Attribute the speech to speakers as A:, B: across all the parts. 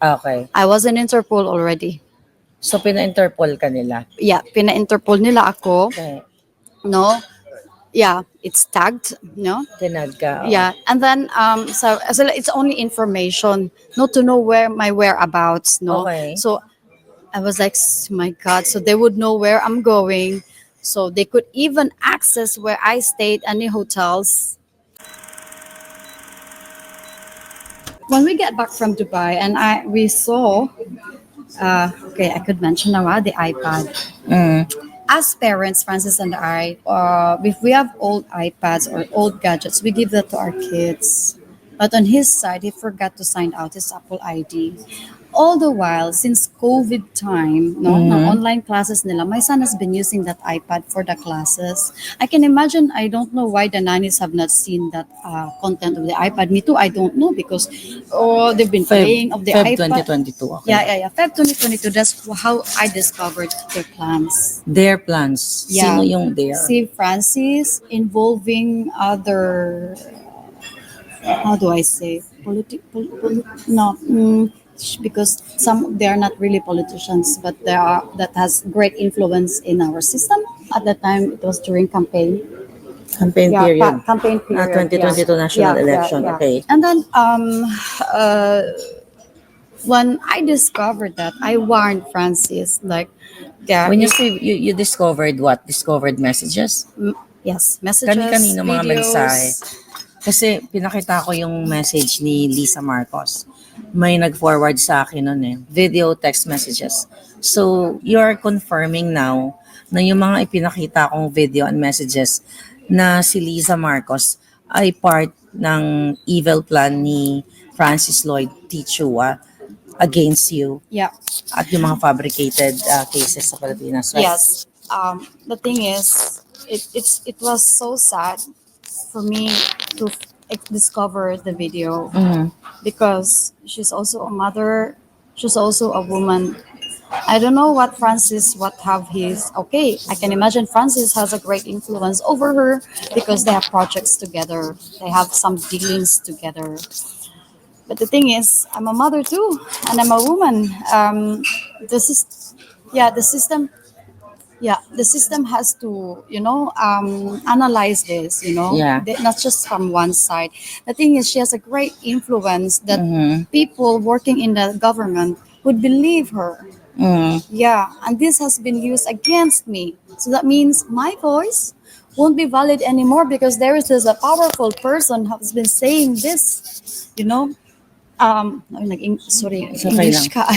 A: Okay.
B: I was in Interpol already.
A: So, pina-Interpol ka nila.
B: Yeah, pina-Interpol nila ako.
A: Okay.
B: No? Yeah, it's tagged, no?
A: Tinag ka. Oo.
B: Yeah, and then so it's only information, not to know where my whereabouts, no.
A: Okay.
B: So I was like, my God, so they would know where I'm going, so they could even access where I stayed, any hotels. When we get back from Dubai, and we saw, okay, I could mention now the iPad.
A: Mm.
B: As parents, Francis and I, if we have old iPads or old gadgets, we give that to our kids. But on his side, he forgot to sign out his Apple ID. All the while, since COVID time, no, ng online classes nila, my son has been using that iPad for the classes. I can imagine, I don't know why the nannies have not seen that content of the iPad. Me too, I don't know because they've been playing of the
A: Feb
B: iPad.
A: 2022. Okay.
B: Yeah. Feb 2022, that's how I discovered their plans.
A: Their plans.
B: Yeah.
A: Sino yung their?
B: Si Francis involving other, how do I say, no, because some they are not really politicians, but they are that has great influence in our system. At that time, it was during campaign.
A: Campaign
B: Yeah,
A: period.
B: campaign period.
A: 2022 national election. Okay.
B: And then when I discovered that, I warned Francis like, yeah,
A: When you say you discovered what? Discovered messages?
B: yes, messages,
A: Kani-kanino mga
B: videos.
A: mensahe? Kasi pinakita ko yung message ni Liza Marcos. May nag-forward sa akin nun eh. Video, text messages. So, you're confirming now na yung mga ipinakita kong video and messages na si Liza Marcos ay part ng evil plan ni Francis Lloyd T. Chua against you
B: Yeah.
A: at yung mga fabricated cases sa Pilipinas, right?
B: Yes. The thing is, it was so sad for me to discover the video because she's also a mother. She's also a woman. I don't know what Francis, what have his. Okay, I can imagine Francis has a great influence over her because they have projects together. They have some dealings together. But the thing is, I'm a mother too, and I'm a woman. This is, yeah, the system. Yeah, the system has to, analyze this.
A: Yeah.
B: Not just from one side. The thing is, she has a great influence that people working in the government would believe her. Yeah, and this has been used against me. So that means my voice won't be valid anymore because there is this a powerful person who has been saying this. Sorry,
A: okay
B: English
A: lang.
B: ka.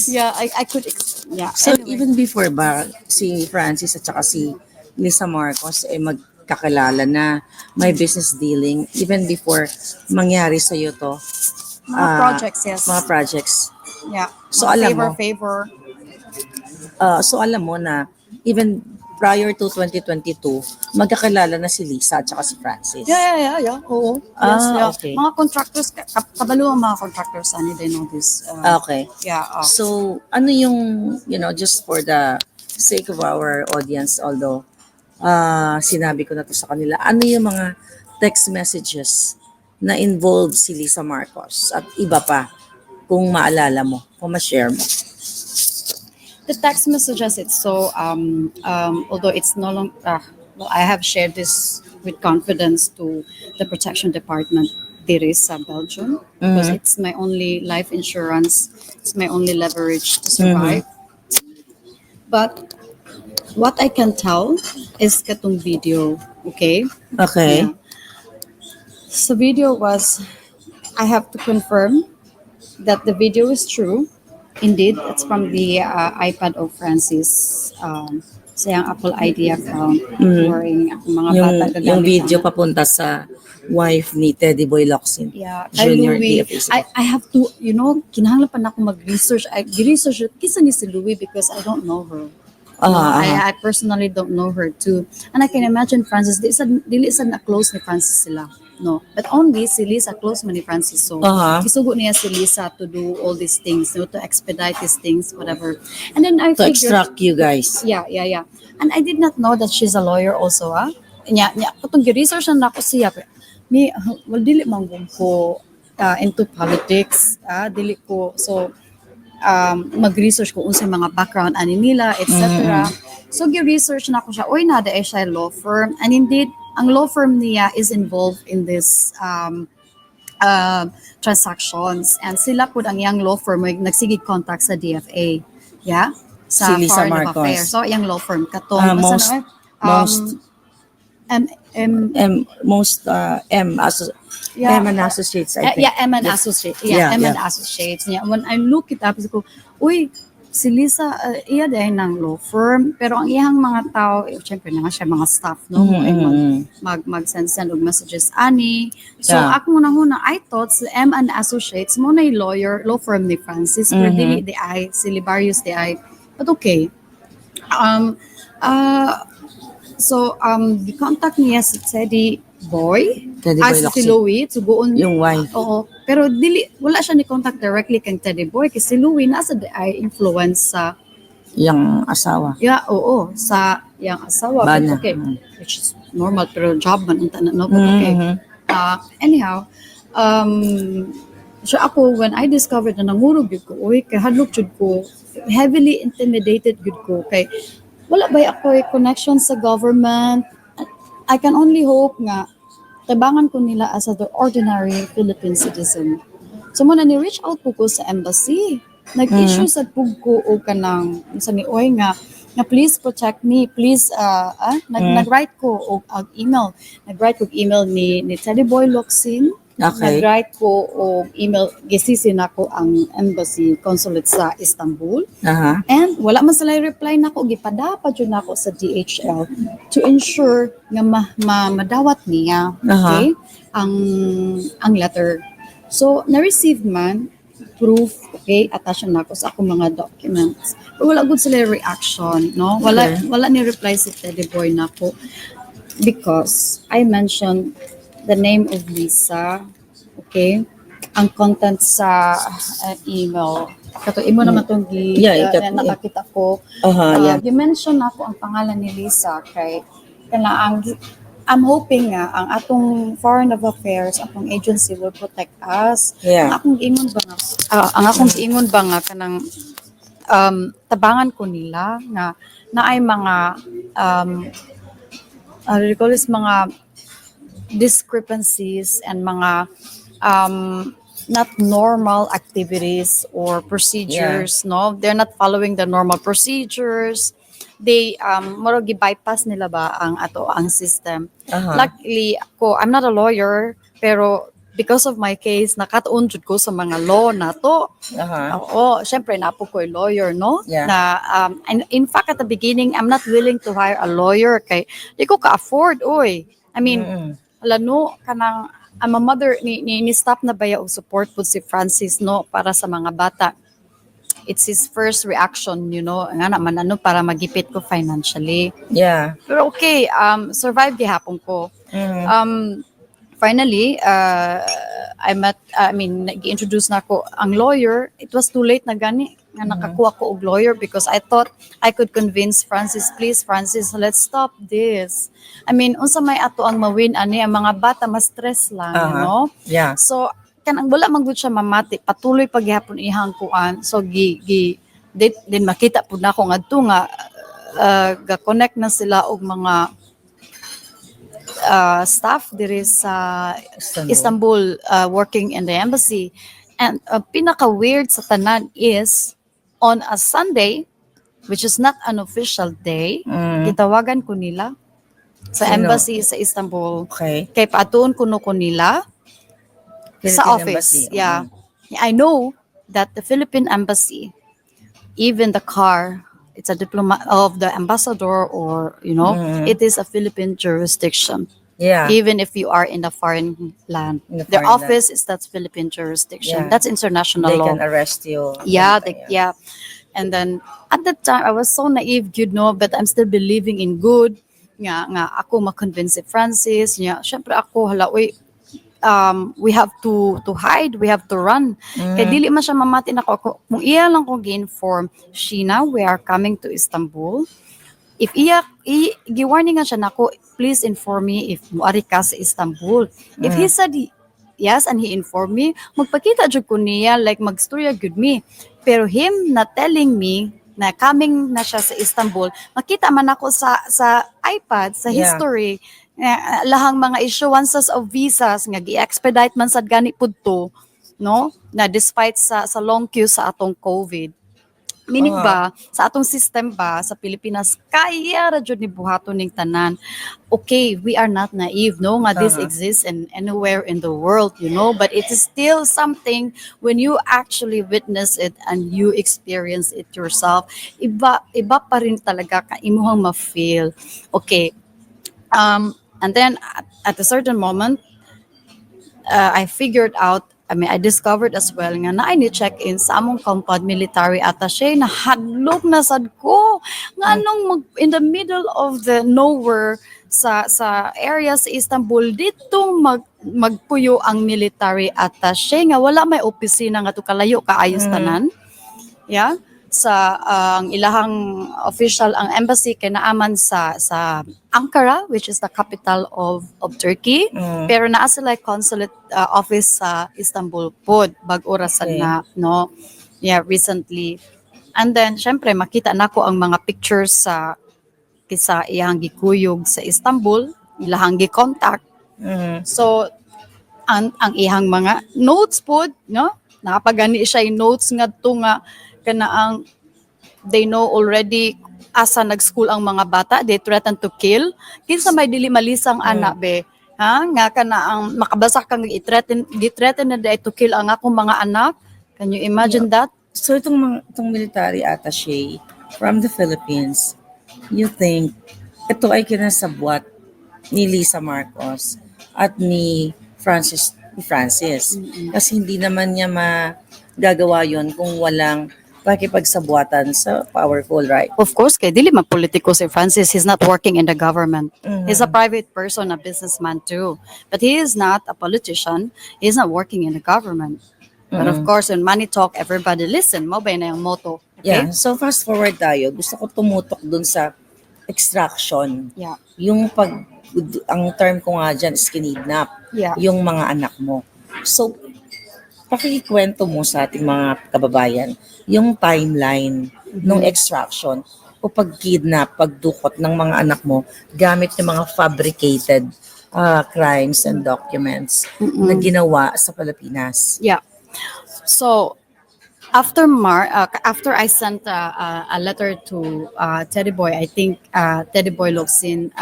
B: Yeah, I could. Yeah.
A: So,
B: Anyway.
A: even before ba si Francis at saka si Liza Marcos magkakilala na may business dealing even before mangyari sa iyo to?
B: Mga projects, yes.
A: Mga projects.
B: Yeah.
A: So,
B: Mga
A: alam mo.
B: favor.
A: So, alam mo na even prior to 2022, magkakilala na si Liza at saka si Francis.
B: Yeah. Oo. Yes, yeah.
A: Okay.
B: Mga contractors, kabalo ang mga contractors, they know this.
A: Okay.
B: Yeah.
A: So, ano yung, just for the sake of our audience, although sinabi ko na to sa kanila, ano yung mga text messages na involved si Liza Marcos at iba pa, kung maalala mo, kung ma-share mo?
B: The text messages, it's so, although it's no longer, I have shared this with confidence to the protection department. There is Belgium because it's my only life insurance. It's my only leverage to survive. But what I can tell is katong video, okay?
A: Okay.
B: Yeah. So video was, I have to confirm that the video is true. Indeed, it's from the iPad of Francis. Sa yung Apple ID account. Wearing mga bata gagamit
A: Yung video
B: ng-
A: papunta sa wife ni Teddy Boy Locsin.
B: Yeah, kay
A: Junior
B: Louis.
A: DFAC.
B: I have to, kinahanglan pa na ako mag-research. I-research kisa ni si Louis because I don't know her. I personally don't know her too. And I can imagine Francis, dili isa na close ni Francis sila. No, but only si Liza close man ni Francis. So, isugo niya si Liza to do all these things, to expedite these things, whatever. And then I
A: To
B: figured,
A: extract you guys.
B: Yeah. And I did not know that she's a lawyer also, Nya, katong gi-research na ako siya. Dili man ko into politics, dili ko so mag-research ko unsay mga background ani nila, etc. So gi-research na ko siya, oy na da siya law firm, and indeed ang law firm niya is involved in this transactions, and sila pud ang yang law firm may nagsigig contact sa DFA, yeah, sa
A: Si Lisa
B: Foreign
A: Marcos.
B: Affairs. So yang law firm katong
A: Most
B: yeah.
A: M and Associates, I think.
B: Yeah, M and Associates. Yeah, M and Associates. Yeah, when I look it up, sabi ko, uy, si Lisa, iya dahil ng law firm, pero ang iyang mga tao, syempre na siya mga staff, no? Mag-send og messages ani. So, ako muna, I thought si M and Associates, mo na law firm ni Francis, pero dili di ay, si Libarius di ay. But okay. Di-contact niya si Teddy Boy. Si Louie, sugoon.
A: Yung wife.
B: Oo. Pero wala siya ni-contact directly kang Teddy Boy kasi si Louie nasa ay influence sa
A: yung asawa.
B: Yeah, oo. Sa yung asawa.
A: Bana.
B: But okay. Which is normal, pero job man ang tanan, no? But okay. Anyhow, so ako, when I discovered na nangurog yun ko, uy, kay hadlok jud ko, heavily intimidated yun ko, kay wala ba ako connection sa government. I can only hope nga tabangan ko nila as a ordinary Philippine citizen. So muna ni-reach out po ko sa embassy. Nag-issue sa pug ko o kanang sa ni oy nga please protect me, please nag-write ko og email. Nag-write ko email ni Teddy Boy Locsin.
A: Okay.
B: Nag-write ko og email, gisisi na ko ang embassy consulate sa Istanbul. And wala man sila reply nako, gipadapa jud nako sa DHL to ensure nga madawat niya, okay, ang letter. So na-receive man proof, okay, attach na ako sa akong mga documents. Pero wala good sila reaction, no? Wala ni reply si Teddy Boy nako because I mentioned the name of Liza, okay? Ang content sa email. Kato imo naman tong nakakita ko. You-mention ako ang pangalan ni Liza kay I'm hoping nga ang atong Foreign Affairs, atong agency will protect us.
A: Yeah.
B: Ang akong ingon ba nga kanang tabangan ko nila nga naay mga mga discrepancies and mga not normal activities or procedures, no? They're not following the normal procedures. They bypass nila ba ang system. Luckily ako, I'm not a lawyer, pero because of my case nakatuon jud ko sa mga law nato. Syempre napo ko lawyer, no? And in fact at the beginning I'm not willing to hire a lawyer kay di ko ka-afford oy. I mean, no, kanang I'm a mother ni stop na baya og support po si Francis, no, para sa mga bata. It's his first reaction, you know, nga naman para magipit ko financially.
A: Yeah.
B: Pero okay, survive gihapon ko. Finally, nag-introduce na ako ang lawyer. It was too late na gani nga nakakuha ko og lawyer because I thought I could convince Francis, please Francis, let's stop this. I mean, unsa may ato ang mawin ani ang mga bata mas stress lang, you know?
A: Yeah.
B: So, kanang wala man gud siya mamati, patuloy paghapon ihang kuan. So din makita pud nako ngadto nga ga-connect na sila og mga staff diri sa Istanbul working in the embassy. And pinaka-weird sa tanan is on a Sunday, which is not an official day, gitawagan ko nila sa embassy sa Istanbul.
A: Okay.
B: Kay paatuon ko nila sa office.
A: Embassy.
B: Yeah. I know that the Philippine embassy, even the car, it's a diplomat of the ambassador or, you know, it is a Philippine jurisdiction.
A: Yeah.
B: Even if you are in a foreign land. Their office is that's Philippine jurisdiction.
A: Yeah.
B: That's international
A: They
B: law.
A: can arrest you.
B: Yeah. And then at that time, I was so naive, you know, but I'm still believing in good. Nga ako ma-convince si Francis. Syempre ako, we have to hide, we have to run. Kaya dili man siya mamati na ako. Kung iya lang ko gi-inform, Sheena, we are coming to Istanbul. If gi-warningan siya nako, please inform me if muari ka sa Istanbul. If he said yes, and he informed me, magpakita jud ko niya, like magstorya gud me. Pero him na telling me na coming na siya sa Istanbul, makita man ako sa iPad, sa
A: Yeah.
B: history, lahang mga issuances of visas nga gi-expedite man sad gani pudto, no? Na despite sa long queue sa atong COVID. Meaning ba, sa atong system ba, sa Pilipinas, kaya ra jud ni buhaton ning tanan. Okay, we are not naive, no? Nga this exists in anywhere in the world, you know? But it is still something when you actually witness it and you experience it yourself, iba pa rin talaga ka imuhang ma-feel. Okay, and then at a certain moment, I figured out, I mean, I discovered as well nga na ni check-in sa among compound military attaché na hadlok na sad ko. Nga nung in the middle of the nowhere sa area sa Istanbul, dito magpuyo ang military attaché nga wala may opisina nga to kalayo kaayos tanan. Yeah, sa ang ilahang official ang embassy kay naaman sa Ankara, which is the capital of Turkey, pero naa sila consulate office sa Istanbul pod bag-o ra sad
A: Okay.
B: na, no, yeah, recently. And then syempre makita nako ang mga pictures sa kisa iyang gikuyog sa Istanbul, ilahang gi-contact. So ang ihang mga notes pod, no, napagani siya yung notes nga to nga kanaang they know already asa nag-school ang mga bata, they threaten to kill. Kinsa may dili malisang anak be, ha, nga kanaang makabasa kang gi-threaten na day to kill ang akong mga anak. Can you imagine that?
A: So itong military attaché from the Philippines, you think ito ay kinasabwat ni Liza Marcos at ni Francis. Kasi hindi naman niya magagawa yon kung walang pakipagsabuatan sa powerful, right?
B: Of course, kay dili man politiko si Francis. He's not working in the government. He's a private person, a businessman too. But he is not a politician. He's not working in the government. But of course, when money talk, everybody listen. Mo ba na yung motto? Okay?
A: Yeah, so fast forward tayo. Gusto ko tumutok dun sa extraction.
B: Yeah.
A: Yung ang term ko nga dyan is kinidnap.
B: Yeah.
A: Yung mga anak mo. So, pakikwento mo sa ating mga kababayan yung timeline ng extraction o pag-kidnap, pagdukot ng mga anak mo gamit yung mga fabricated crimes and documents na ginawa sa Pilipinas.
B: Yeah. So, after I sent a letter to Teddy Boy, I think Teddy Boy looks in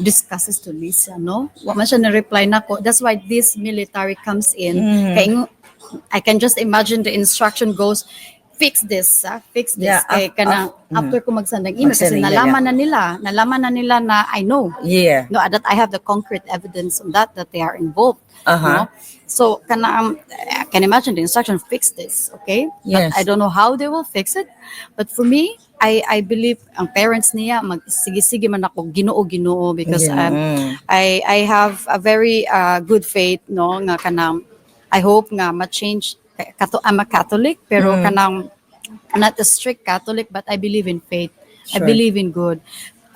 B: discusses to Lisa, no? Wa man siya na-reply na ko. That's why this military comes in. Kaya I can just imagine the instruction goes, fix this, fix this.
A: Yeah,
B: Kaya kanang after ko magsendang email, kasi
A: Magsending,
B: nalaman na nila na I know.
A: Yeah.
B: No, that I have the concrete evidence on that they are involved.
A: Uh-huh.
B: No? So I can imagine the instruction, fix this, okay?
A: Yes.
B: But I don't know how they will fix it. But for me, I believe ang parents niya sige man ako Ginoo because I have a very good faith, no, nga kanang I hope nga ma-change. I'm a Catholic pero kanang not a strict Catholic, but I believe in faith. I
A: Sure.
B: believe in good.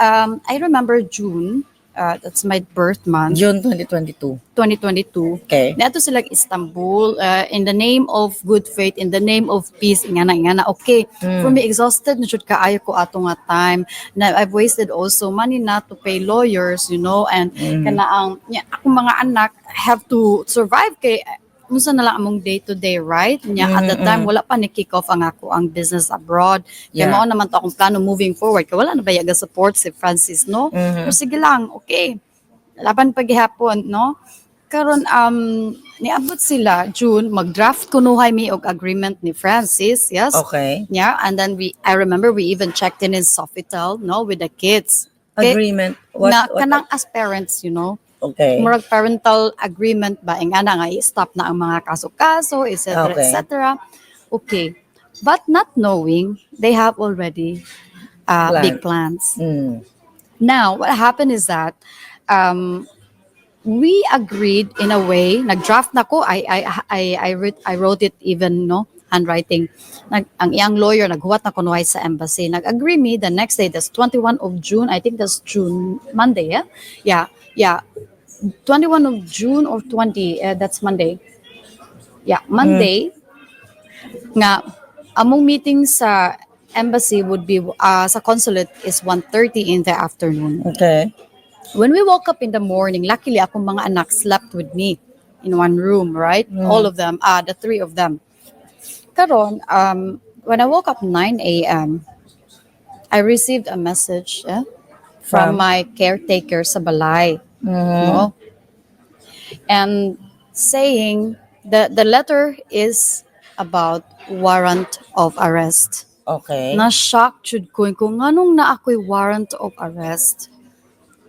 B: I remember June, that's my birth month,
A: June 2022.
B: 2022.
A: Okay.
B: Nato sila Istanbul, in the name of good faith, in the name of peace, ingana. Okay, for me, exhausted na jud kaayo ko ato nga time. Na I've wasted also money not to pay lawyers, you know, and kanaang akong mga anak have to survive kay unsa na lang among day-to-day, right? At the time, wala pa ni kick-off ang business abroad. Kaya
A: Yeah.
B: mao naman to akong plano moving forward. Kaya wala na ba yaga support si Francis, no? Pero sige lang, okay. Laban paghihapon, no? Karon niabot sila June, mag-draft kunuhay mi og agreement ni Francis, yes?
A: Okay.
B: Yeah, and then I remember we even checked in Sofitel, no, with the kids. Okay?
A: Agreement.
B: Kanang as parents, you know.
A: Okay.
B: Murag parental agreement ba nga na nga i-stop na ang mga kaso-kaso, etc.
A: Okay.
B: etc. Okay. But not knowing, they have already big plans. Now, what happened is that we agreed in a way, nag-draft na ko, I wrote it even, no, handwriting. Ang iyang lawyer, naghuwat na kunuhay sa embassy. Nag-agree me the next day, that's 21 of June, I think that's June, Monday, yeah? Yeah. 21 of June or 20, that's Monday. Yeah, Monday nga among meeting sa embassy would be sa consulate is 1:30 in the afternoon.
A: Okay.
B: When we woke up in the morning, luckily akong mga anak slept with me in one room, right? All of them, the three of them. Karon, when I woke up 9 a.m., I received a message from
A: From?
B: my caretaker sa balay, no? And saying the letter is about warrant of arrest.
A: Okay.
B: Na-shock jud ko kung nganong na ako'y warrant of arrest.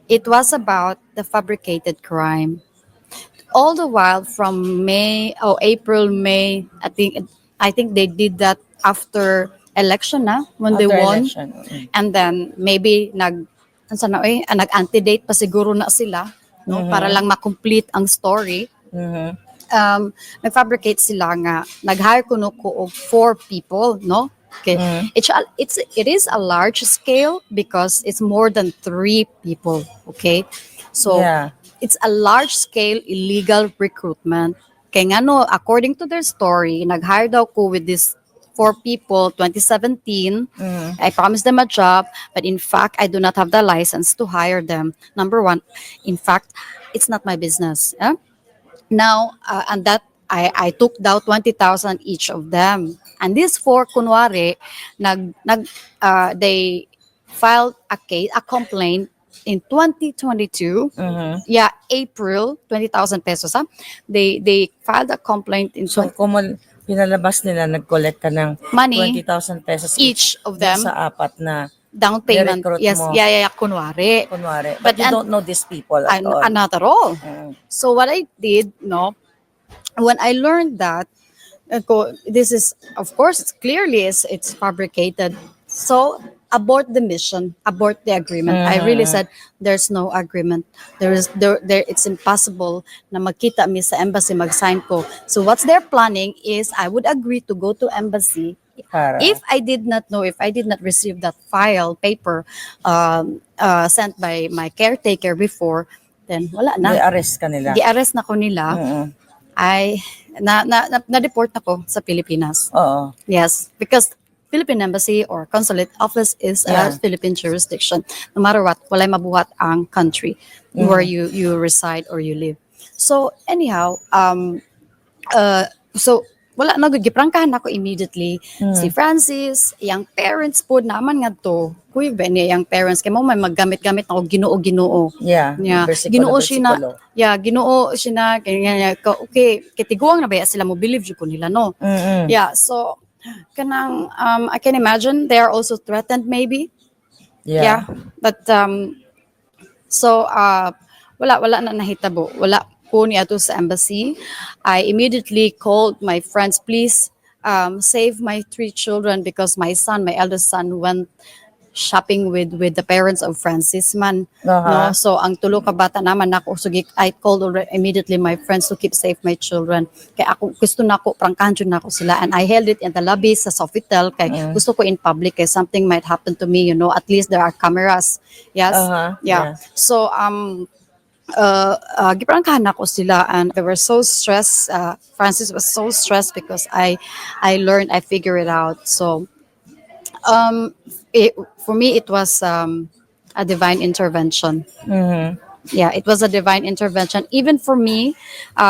B: It was about the fabricated crime. All the while from April, May, I think they did that after election na when they
A: After
B: won.
A: election.
B: And then maybe nag-antedate pa siguro na sila, no, para lang ma-complete ang story. Nag-fabricate sila nga nag-hire kuno ko og 4 people, no. Okay. It is a large scale because it's more than 3 people, okay? So
A: Yeah.
B: it's a large scale illegal recruitment. Kaya nga no, according to their story, nag-hire daw ko with this 4 people 2017. I promised them a job, but in fact, I do not have the license to hire them. Number one, in fact, it's not my business. Now, and that I took down 20,000 each of them. And these 4, kunwari, they filed a complaint in 2022. Yeah, April, 20,000 pesos. They filed a complaint in
A: So, pinalabas nila, nag-collect ka ng
B: money
A: 20,000 pesos
B: each of them.
A: sa 4 na
B: Down payment.
A: nirecruit
B: Yes,
A: mo.
B: yeah, kunwari.
A: Kunwari. But you don't know these people at all.
B: Not at all. So what I did, no, when I learned that, this is, of course, clearly it's fabricated. So abort the mission, abort the agreement. I really said there's no agreement. There it's impossible na magkita mi sa embassy mag-sign ko. So what's they're planning is I would agree to go to embassy.
A: Para.
B: If I did not receive that file paper sent by my caretaker before, then wala na.
A: I-arrest ka nila.
B: Di-arrest na ko nila. Ay na-deport ako sa Pilipinas.
A: Oo.
B: Yes, because Philippine Embassy or Consulate Office is a Philippine jurisdiction. No matter what, walay mabuhat ang country where you reside or you live. So anyhow, so wala na gud giprangkahan ako immediately. Si Francis, yang parents po naman ngadto. Kuy ba niya yang parents kay mo may maggamit-gamit ako Ginoo.
A: Yeah.
B: Ginoo siya na. Yeah, Ginoo siya na kanya okay, kitiguang na ba sila mo believe jud ko nila no. Yeah, so kanang I can imagine they are also threatened maybe. Yeah. But so wala na nahitabo. Wala po ni ato sa embassy. I immediately called my friends, please save my 3 children because my eldest son went shopping with the parents of Francis man. No, so ang tulo ka bata naman nako, so I called immediately my friends to keep safe my children. Kay ako gusto nako prangkahan jud nako sila, and I held it in the lobby sa Sofitel kay gusto ko in public kay something might happen to me, at least there are cameras. Yes. Yeah. So giprangkahan ako sila, and they were so stressed. Francis was so stressed because I figured it out. So for me it was a divine intervention. Yeah, it was a divine intervention. Even for me,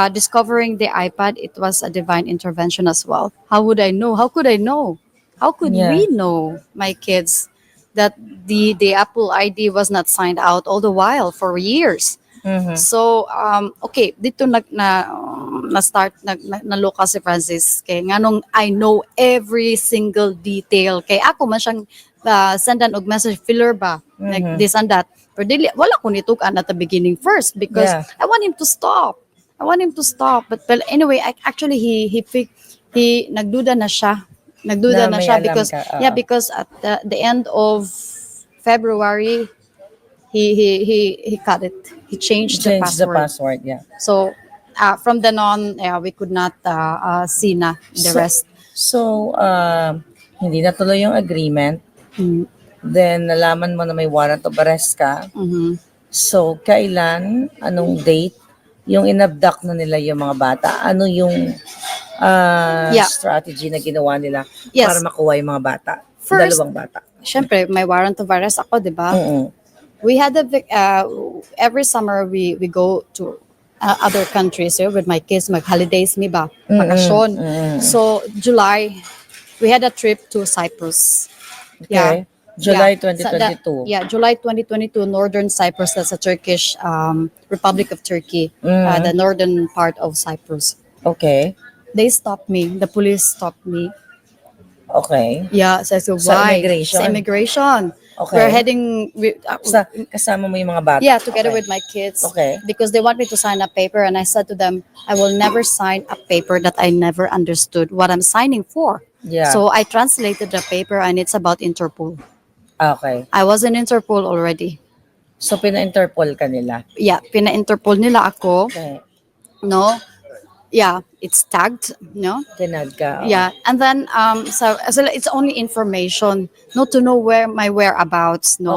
B: discovering the iPad, it was a divine intervention as well. How would I know? How could I know? How could we know, my kids, that the Apple ID was not signed out all the while for years? So okay, dito na start naloka si Francis kay nganong I know every single detail kay ako man siyang sendan og message filler ba like this and that, pero dili wala ko nitukan at the beginning first because I want him to stop. But anyway, actually he nagduda na siya because because at the end of February he cut it. He changed the password.
A: Yeah.
B: So from then on, we could not see na the rest.
A: So hindi natuloy yung agreement. Then nalaman mo na may warrant of arrest ka. So, kailan, anong date, yung inabduct na nila yung mga bata, ano yung
B: Yeah.
A: strategy na ginawa nila para
B: Yes.
A: makuha yung mga bata,
B: First,
A: dalawang bata.
B: syempre, may warrant of arrest ako, di ba?
A: Mm-mm.
B: We had every summer we go to other countries with my kids, mag holidays mi ba, bakasyon. So July we had a trip to Cyprus. Yeah.
A: Okay. July
B: Sa
A: 2022.
B: July 2022, Northern Cyprus, that's a Turkish Republic of Turkey, the northern part of Cyprus.
A: Okay.
B: They stopped me. The police stopped me.
A: Okay.
B: Yeah, says so
A: Sa
B: why?
A: immigration?
B: Sa immigration.
A: Okay.
B: We're heading.
A: Kasama mo yung mga bata?
B: Yeah, together
A: Okay.
B: with my kids.
A: Okay.
B: Because they want me to sign a paper, and I said to them, I will never sign a paper that I never understood what I'm signing for.
A: Yeah.
B: So I translated the paper, and it's about Interpol.
A: Okay.
B: I was in Interpol already.
A: So, pina-Interpol ka nila?
B: Yeah, pina-Interpol nila ako.
A: Okay.
B: No? Yeah, it's tagged. No?
A: Tinag ka?
B: Yeah, and then so it's only information, not to know where my whereabouts. No.